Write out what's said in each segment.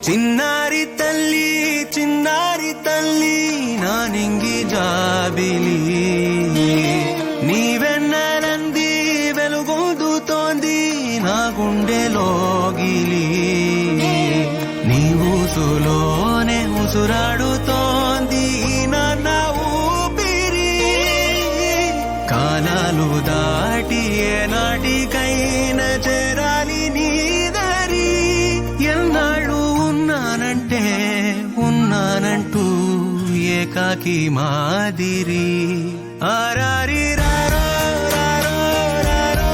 చిన్నారి తల్లి నా నింగి జాబిలి నీవెన్నెలంది వెలుగొందుతోంది నా గుండెలోగిలి నీ ఊసులోనే ఉసురాడుతోంది నా ఊపిరి కాలాలు దాటి ఏనాటికైనా చేరాలి నీ దారి ఎన్నాళ్ళు ఉన్నానంటూ ఏకాకి మాదిరి ఆరారి రారో రారో రారో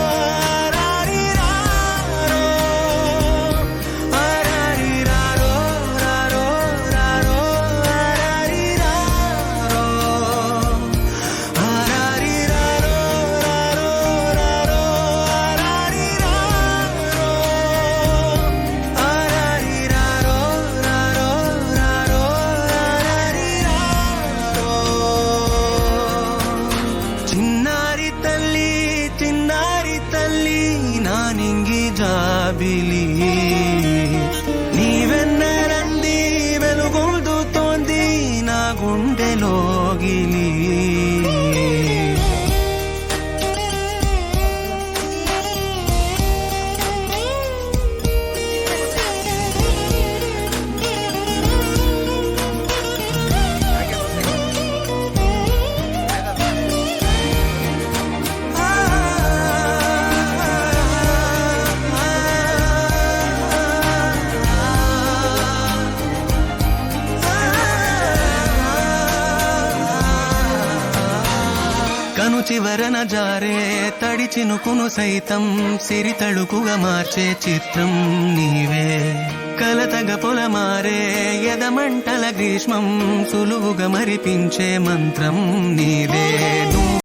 ఆరారి రారో ఆరారి రారో రారో రారో ఆరారి రారో ఆరారి రారో రారో రారో ఆరారి రారో ఆరారి రారో రారో రారో ఆరారి రారో చిన్నారి తల్లి నా నింగి జాబిలి నీవెన్నెలంది వెలుగొందుతోంది నా గుండెలోగిలి కను చివరన జారే తడి చినుకును సైతం సిరి తళుకుగా మార్చే చిత్రం నీవే కలతగ పొలమారే ఎదమంటల గ్రీష్మం సులువుగా మరిపించే మంత్రం నీవే